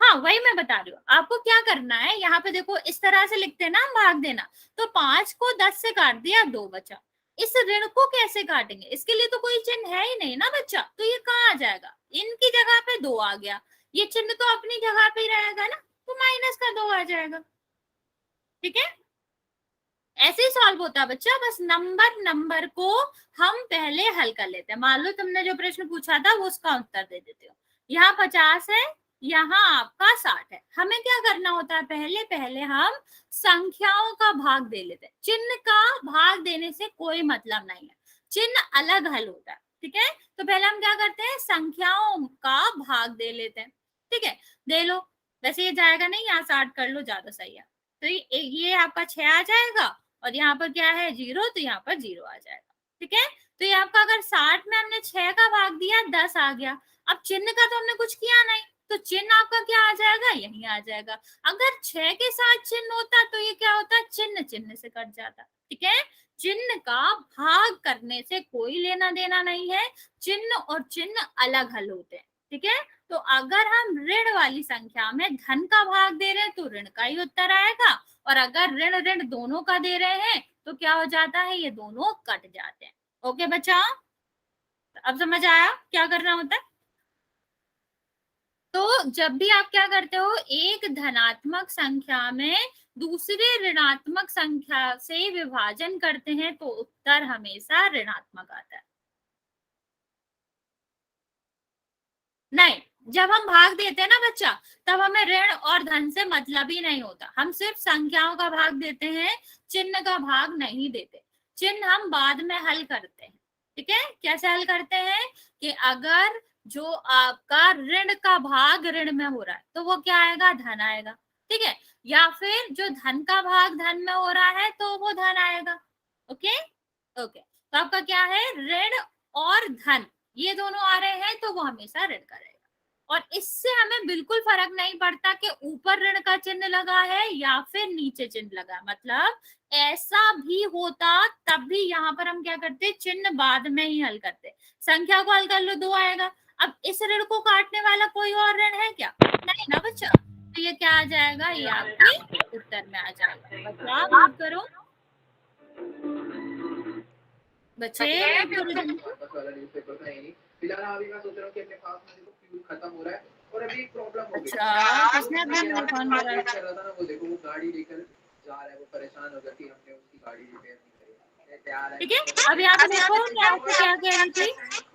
हाँ वही मैं बता रही हूँ आपको क्या करना है, यहाँ पे देखो इस तरह से लिखते हैं ना हम, भाग देना, तो 5 को 10 से काट दिया, 2 बचा। इस ऋण को कैसे काटेंगे, इसके लिए तो कोई चिन्ह है ही नहीं ना बच्चा, तो ये कहाँ आ जाएगा, इनकी जगह पे 2 आ गया। ये चिन्ह तो अपनी जगह पे ही रहेगा ना, तो माइनस का 2 आ जाएगा। ठीक है, ऐसे ही सॉल्व होता है बच्चा, बस नंबर नंबर को हम पहले हल कर लेते हैं। मान लो तुमने जो प्रश्न पूछा था वो उसका उत्तर दे देते हो। यहाँ 50 है, यहाँ आपका 60 है। हमें क्या करना होता है, पहले पहले हम संख्याओं का भाग दे लेते हैं। चिन्ह का भाग देने से कोई मतलब नहीं है, चिन्ह अलग हल होता है। ठीक है, तो पहले हम क्या करते हैं, संख्याओं का भाग दे लेते हैं। ठीक है, दे लो। वैसे ये जाएगा नहीं, यहाँ 60 कर लो, ज्यादा सही है। तो ये आपका 6 आ जाएगा, और यहाँ पर क्या है 0, तो यहाँ पर 0 आ जाएगा। ठीक है, तो ये आपका अगर 60 में हमने 6 का भाग दिया, 10 आ गया। अब चिन्ह का तो हमने कुछ किया नहीं, तो चिन्ह आपका क्या आ जाएगा, यही आ जाएगा। अगर 6 के साथ चिन्ह होता तो ये क्या होता, चिन्ह चिन्ह से कट जाता। ठीक है, चिन्ह का भाग करने से कोई लेना देना नहीं है, चिन्ह और चिन्ह अलग हल होते हैं। ठीक है, तो अगर हम ऋण वाली संख्या में धन का भाग दे रहे हैं तो ऋण का ही उत्तर आएगा, और अगर ऋण ऋण दोनों का दे रहे हैं तो क्या हो जाता है, ये दोनों कट जाते हैं। ओके बच्चा, अब समझ आया क्या करना होता है। तो जब भी आप क्या करते हो, एक धनात्मक संख्या में दूसरे ऋणात्मक संख्या से विभाजन करते हैं तो उत्तर हमेशा ऋणात्मक आता है। नहीं, जब हम भाग देते हैं ना बच्चा, तब हमें ऋण और धन से मतलब ही नहीं होता, हम सिर्फ संख्याओं का भाग देते हैं, चिन्ह का भाग नहीं देते। चिन्ह हम बाद में हल करते हैं। ठीक है, कैसे हल करते हैं, कि अगर जो आपका ऋण का भाग ऋण में हो रहा है तो वो क्या आएगा, धन आएगा। ठीक है, या फिर जो धन का भाग धन में हो रहा है तो वो धन आएगा। ओके, ओके, तो आपका क्या है, ऋण और धन ये दोनों आ रहे हैं तो वो हमेशा ऋण का रहेगा। और इससे हमें बिल्कुल फर्क नहीं पड़ता कि ऊपर ऋण का चिन्ह लगा है या फिर नीचे चिन्ह लगा है। मतलब ऐसा भी होता तब भी यहाँ पर हम क्या करते, चिन्ह बाद में ही हल करते। संख्या को हल कर लो, 2 आएगा। अब इस ऋण को काटने वाला कोई और ऋण है क्या, नहीं ना बच्चा, तो ये क्या आ जाएगा, ये आपके उत्तर में आ जाएगा। बच्चा नोट करो, बच्चे नोट करो जल्दी। फिलहाल अभी मैं सोच रहा हूँ कि अपने पास में देखो फ्यूल खत्म हो रहा है और अभी एक प्रॉब्लम हो गई। अच्छा, तो किसने अपना मैं क्या फोन बात करा। कर रहा था ना, वो देखो वो गाड़ी लेकर जा रहा है, वो परेशान हो गया कि हमने उसकी गाड़ी रिपेयर नहीं करी। मैं तैयार है ठीक है, अब यहाँ पे देखो मैं आपको क्या कह रही थी।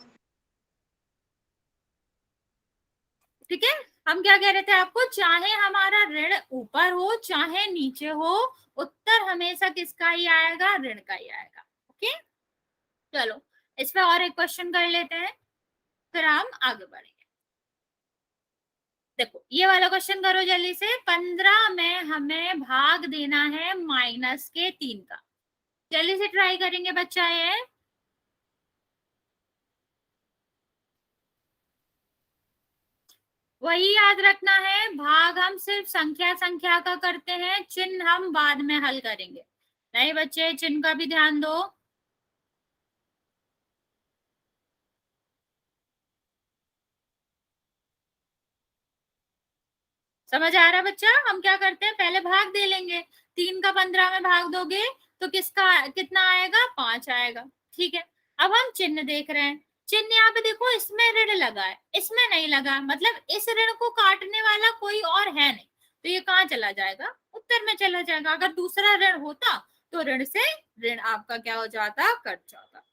ठीक है, हम क्या कह रहे थे आपको, चाहे हमारा ऋण ऊपर हो चाहे नीचे हो, उत्तर हमेशा किसका ही आएगा, ऋण का ही आएगा। ओके, चलो इस पे और एक क्वेश्चन कर लेते हैं, फिर हम आगे बढ़ेंगे। देखो ये वाला क्वेश्चन करो जल्दी से। 15 में हमें भाग देना है -3 का, जल्दी से ट्राई करेंगे बच्चा ये। वही याद रखना है, भाग हम सिर्फ संख्या संख्या का करते हैं, चिन्ह हम बाद में हल करेंगे। नहीं बच्चे, चिन्ह का भी ध्यान दो। समझ आ रहा है बच्चा, हम क्या करते हैं, पहले भाग दे लेंगे। 3 का 15 में भाग दोगे तो किसका कितना आएगा, 5 आएगा। ठीक है, अब हम चिन्ह देख रहे हैं। चिन्ह यहाँ पे देखो, इसमें ऋण लगा है, इसमें नहीं लगा, मतलब इस ऋण को काटने वाला कोई और है नहीं, तो ये कहाँ चला जाएगा, उत्तर में चला जाएगा। अगर दूसरा ऋण होता तो ऋण से ऋण आपका क्या हो जाता, कट जाता।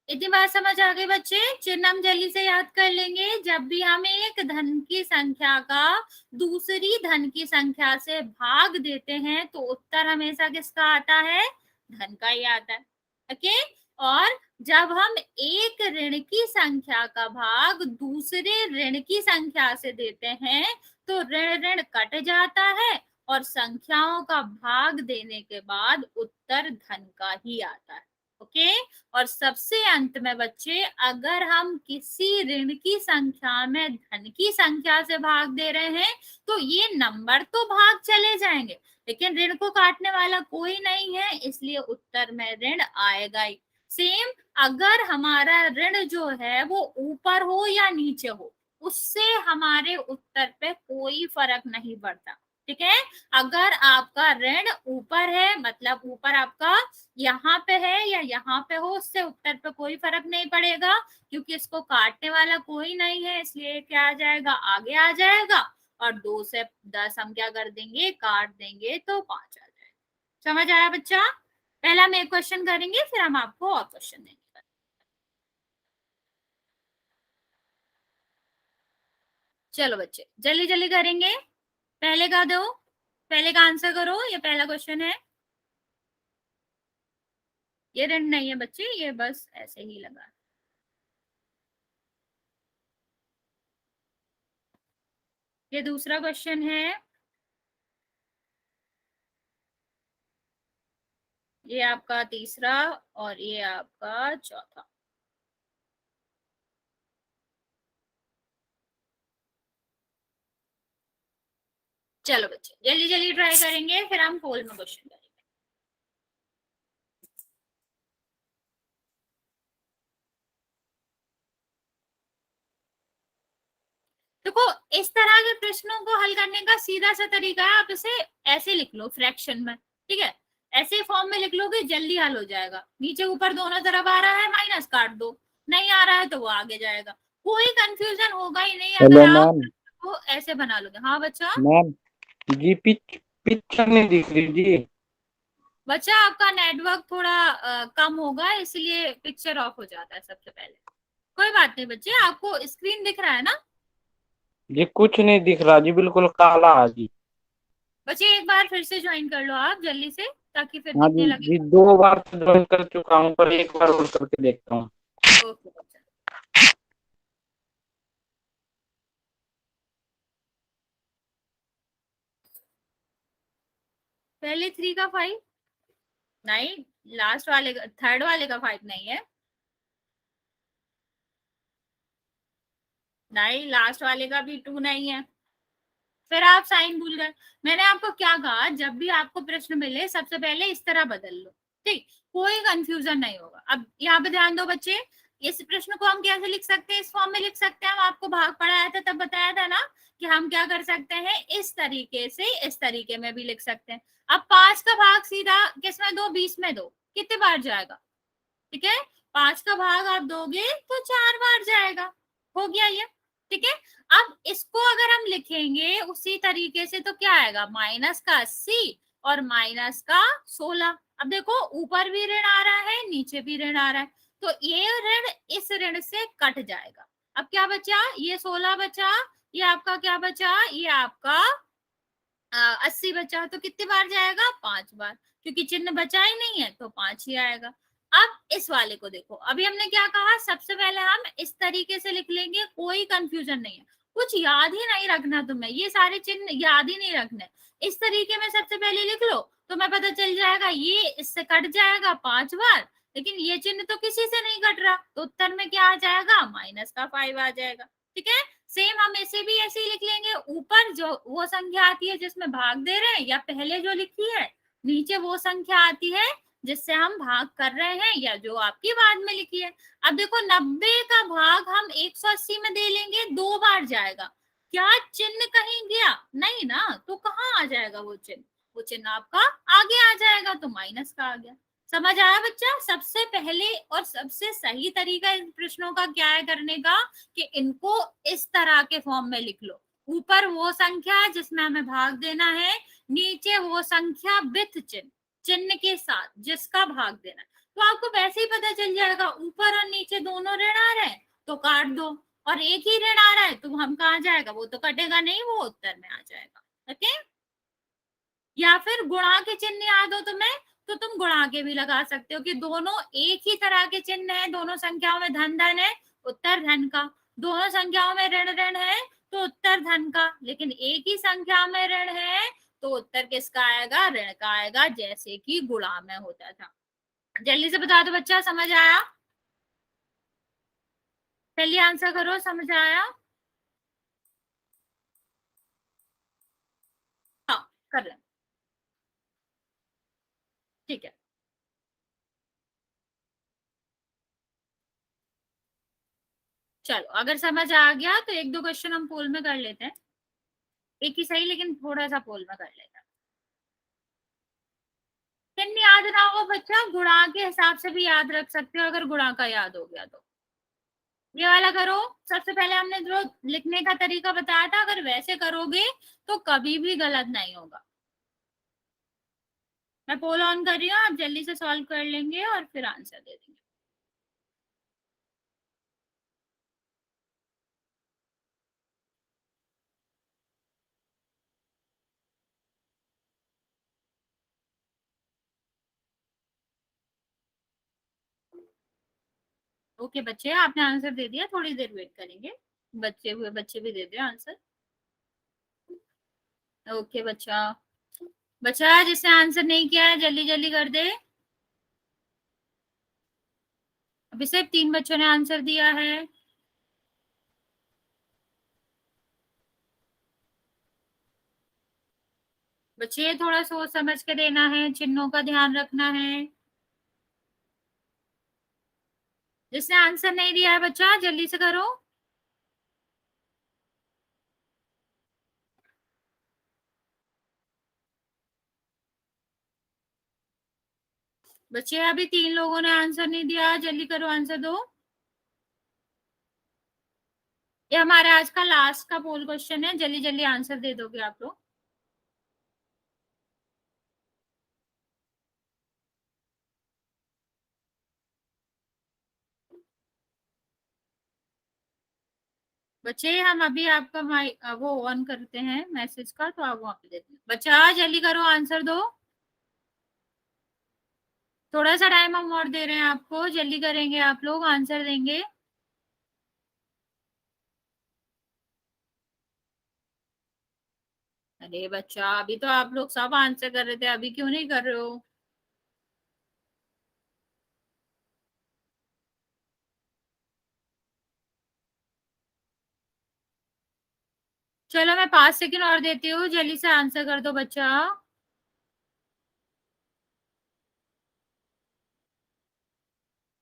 इतनी बात समझ आ गई बच्चे, चिन्ह हम जल्दी से याद कर लेंगे। जब भी हम एक धन की संख्या का दूसरी धन की संख्या से भाग देते हैं तो उत्तर हमेशा किसका आता है, धन का ही आता है। ओके, और जब हम एक ऋण की संख्या का भाग दूसरे ऋण की संख्या से देते हैं तो ऋण ऋण कट जाता है, और संख्याओं का भाग देने के बाद उत्तर धन का ही आता है। ओके, और सबसे अंत में बच्चे, अगर हम किसी ऋण की संख्या में धन की संख्या से भाग दे रहे हैं तो ये नंबर तो भाग चले जाएंगे, लेकिन ऋण को काटने वाला कोई नहीं है, इसलिए उत्तर में ऋण आएगा ही। सेम अगर हमारा ऋण जो है वो ऊपर हो या नीचे हो, उससे हमारे उत्तर पे कोई फर्क नहीं पड़ता। ठीक है। अगर आपका ऋण ऊपर है, मतलब ऊपर आपका यहाँ पे है या यहाँ पे हो, उससे उत्तर पे कोई फर्क नहीं पड़ेगा, क्योंकि इसको काटने वाला कोई नहीं है, इसलिए क्या आ जाएगा, आगे आ जाएगा। और 2 से 10 हम क्या कर देंगे, काट देंगे, तो 5 आ जाएगा। समझ आया बच्चा? पहला हम एक क्वेश्चन करेंगे, फिर हम आपको और क्वेश्चन देंगे। चलो बच्चे जल्दी जल्दी करेंगे। पहले का दो, पहले का आंसर करो, ये पहला क्वेश्चन है। ये ऋण नहीं है बच्चे, ये बस ऐसे ही लगा। ये दूसरा क्वेश्चन है। ये आपका तीसरा, और ये आपका चौथा। चलो बच्चे जल्दी जल्दी ट्राई करेंगे, फिर हम पोल में क्वेश्चन करेंगे। देखो, इस तरह के प्रश्नों को हल करने का सीधा सा तरीका है, आप इसे ऐसे लिख लो फ्रैक्शन में, ठीक है। ऐसे फॉर्म में लिख लो कि जल्दी हल हो जाएगा। नीचे ऊपर दोनों तरफ आ रहा है, माइनस काट दो, नहीं आ रहा है तो वो आगे जाएगा, कोई कंफ्यूजन होगा ही नहीं हेलो अगर आप मैम। वो ऐसे बना लोगे। हाँ बच्चा। मैम जी पिक्चर नहीं दिख रही जी। बच्चा आपका नेटवर्क थोड़ा कम होगा, इसलिए पिक्चर ऑफ हो जाता है सबसे पहले। कोई बात नहीं बच्चे, आपको स्क्रीन दिख रहा है ना? जी कुछ नहीं दिख रहा जी, बिल्कुल काला है जी। बच्चे एक बार फिर से ज्वाइन कर लो आप जल्दी से, ताकि फिर हाँ दिखने जी लगे। जी, 2 बार तो ज्वाइन कर चुका हूँ, पर एक बार और करके देखता हूँ। ओके बच्चा। पहले 3 का 5 नहीं, लास्ट वाले का, थर्ड वाले का 5 नहीं है, नहीं लास्ट वाले का भी 2 नहीं है। फिर आप साइन भूल गए। मैंने आपको क्या कहा, जब भी आपको प्रश्न मिले सबसे पहले इस तरह बदल लो, ठीक, कोई कंफ्यूजन नहीं होगा। अब यहाँ पे ध्यान दो बच्चे, इस प्रश्न को हम कैसे लिख सकते हैं, इस फॉर्म में लिख सकते हैं। हम आपको भाग पढ़ाया था, तब बताया था ना कि हम क्या कर सकते हैं, इस तरीके से, इस तरीके में भी लिख सकते हैं। अब 5 का भाग सीधा किस में दो, 20 में दो, कितने बार जाएगा, ठीक है। 5 का भाग आप दोगे तो 4 बार जाएगा, हो गया ये, ठीक है। अब इसको अगर हम लिखेंगे उसी तरीके से तो क्या आएगा, माइनस का 80 और माइनस का 16। अब देखो ऊपर भी ऋण आ रहा है, नीचे भी ऋण आ रहा है, तो ये ऋण इस ऋण से कट जाएगा। अब क्या बचा, ये 16 बचा, ये आपका क्या बचा, ये आपका 80 बचा, तो कितनी बार जाएगा, 5 बार, क्योंकि चिन्ह बचा ही नहीं है तो 5 ही आएगा। अब इस वाले को देखो, अभी हमने क्या कहा, सबसे पहले हम इस तरीके से लिख लेंगे, कोई कंफ्यूजन नहीं है, कुछ याद ही नहीं रखना तुम्हें, ये सारे चिन्ह याद ही नहीं रखने। इस तरीके में सबसे पहले लिख लो, तुम्हें पता चल जाएगा ये इससे कट जाएगा 5 बार, लेकिन ये चिन्ह तो किसी से नहीं कट रहा, तो उत्तर में क्या आ जाएगा, माइनस का 5 आ जाएगा, ठीक है। सेम हम इसे भी ऐसे ही लिख लेंगे, ऊपर जो वो संख्या आती है जिसमें भाग दे रहे हैं, या पहले जो लिखी है, नीचे वो संख्या आती है जिससे हम भाग कर रहे हैं, या जो आपकी बाद में लिखी है। अब देखो 90 का भाग हम 180 में दे लेंगे, 2 बार जाएगा, क्या चिन्ह कहीं गया, नहीं ना, तो कहाँ आ जाएगा वो चिन्ह, वो चिन्ह आपका आगे आ जाएगा, तो माइनस का आ गया। समझ आया बच्चा? सबसे पहले और सबसे सही तरीका इन प्रश्नों का क्या है करने का, कि इनको इस तरह के फॉर्म में लिख लो, ऊपर वो संख्या जिसमें हमें भाग देना है, नीचे वो संख्या विथ चिन्ह, चिन्ह के साथ जिसका भाग देना है। तो आपको वैसे ही पता चल जाएगा, ऊपर और नीचे दोनों ऋण आ रहे हैं तो काट दो, और एक ही ऋण आ रहा है तो हम कहाँ जाएगा, वो तो कटेगा नहीं, वो उत्तर में आ जाएगा, ओके। या फिर गुणा के चिन्ह याद हो तुम्हें, तो तुम गुणा के भी लगा सकते हो कि दोनों एक ही तरह के चिन्ह है, दोनों संख्याओं में धन धन है, उत्तर धन का, दोनों संख्याओं में ऋण ऋण है तो उत्तर धन का, लेकिन एक ही संख्या में ऋण है तो उत्तर किसका आएगा, ऋण का आएगा, जैसे कि गुणा में होता था। जल्दी से बता दो बच्चा, समझ आया? जल्दी आंसर करो, समझ आया? हाँ कर ले, ठीक है। चलो अगर समझ आ गया तो एक दो क्वेश्चन हम पोल में कर लेते हैं। एक ही सही, लेकिन थोड़ा सा पोल में कर लेगा। चिन्ह याद ना हो बच्चा, गुणा के हिसाब से भी याद रख सकते हो अगर गुणा का याद हो गया तो। ये वाला करो। सबसे पहले हमने जो लिखने का तरीका बताया था, अगर वैसे करोगे तो कभी भी गलत नहीं होगा। मैं पोल ऑन कर रही हूँ, आप जल्दी से सॉल्व कर लेंगे और फिर आंसर दे देंगे। ओके बच्चे, आपने आंसर दे दिया, थोड़ी देर वेट करेंगे। बच्चे भी दे दे आंसर। ओके बच्चा। बच्चा जिसने आंसर नहीं किया है जल्दी जल्दी कर दे। अभी सिर्फ 3 बच्चों ने आंसर दिया है। बच्चे थोड़ा सोच समझ के देना है, चिन्हों का ध्यान रखना है। जिसने आंसर नहीं दिया है बच्चा जल्दी से करो। बच्चे अभी 3 लोगों ने आंसर नहीं दिया, जल्दी करो आंसर दो। ये हमारा आज का लास्ट का पोल क्वेश्चन है, जल्दी जल्दी आंसर दे दोगे आप लोग। बच्चे हम अभी आपका वो ऑन करते हैं मैसेज का, तो आप वहां पे देते हैं। बच्चा जल्दी करो आंसर दो। थोड़ा सा टाइम हम और दे रहे हैं आपको, जल्दी करेंगे आप लोग, आंसर देंगे। अरे बच्चा अभी तो आप लोग सब आंसर कर रहे थे, अभी क्यों नहीं कर रहे हो? चलो मैं 5 सेकंड और देती हूँ, जल्दी से आंसर कर दो बच्चा।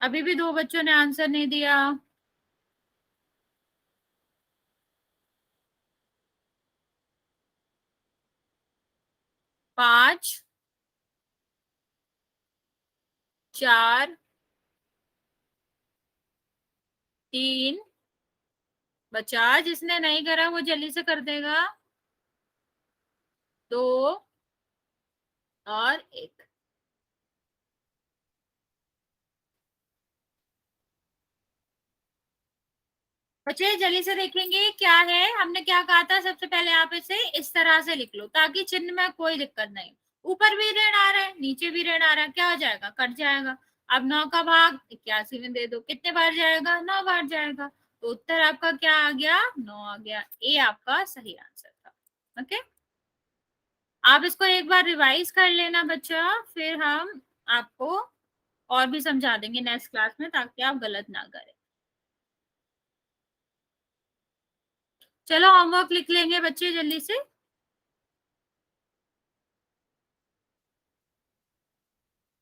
अभी भी 2 बच्चों ने आंसर नहीं दिया। 5, 4, 3। बच्चा जिसने नहीं करा वो जल्दी से कर देगा। 2 और 1। बच्चे जल्दी से देखेंगे क्या है, हमने क्या कहा था। सबसे पहले आप इसे इस तरह से लिख लो ताकि चिन्ह में कोई दिक्कत नहीं। ऊपर भी ऋण आ रहा है, नीचे भी ऋण आ रहा है, क्या हो जाएगा? कट जाएगा। अब 9 का भाग 81 में दे दो, कितने बार जाएगा? 9 बार जाएगा। तो उत्तर आपका क्या आ गया? 9 आ गया। ए आपका सही आंसर था। ओके, आप इसको एक बार रिवाइज कर लेना बच्चा, फिर हम आपको और भी समझा देंगे नेक्स्ट क्लास में, ताकि आप गलत ना करें। चलो होमवर्क लिख लेंगे बच्चे जल्दी से।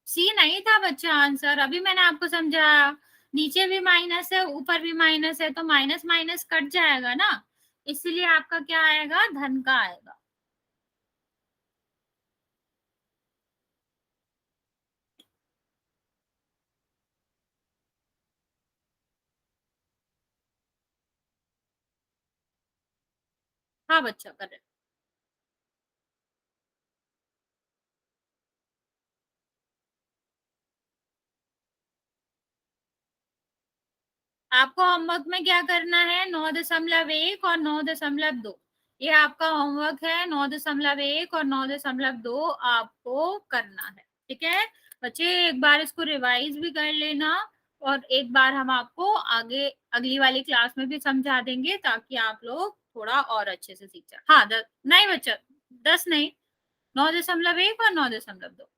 सी नहीं था बच्चा आंसर, अभी मैंने आपको समझाया। नीचे भी माइनस है, ऊपर भी माइनस है, तो माइनस माइनस कट जाएगा ना, इसलिए आपका क्या आएगा? धन का आएगा। हाँ बच्चा करेक्ट। आपको होमवर्क में क्या करना है? 9.1 और 9.2, ये आपका होमवर्क है। 9.1 और 9.2 आपको करना है, ठीक है बच्चे? एक बार इसको रिवाइज भी कर लेना, और एक बार हम आपको आगे अगली वाली क्लास में भी समझा देंगे, ताकि आप लोग थोड़ा और अच्छे से सीख जाए। हाँ नहीं बच्चा, 10 नहीं, 9.1 और 9.2।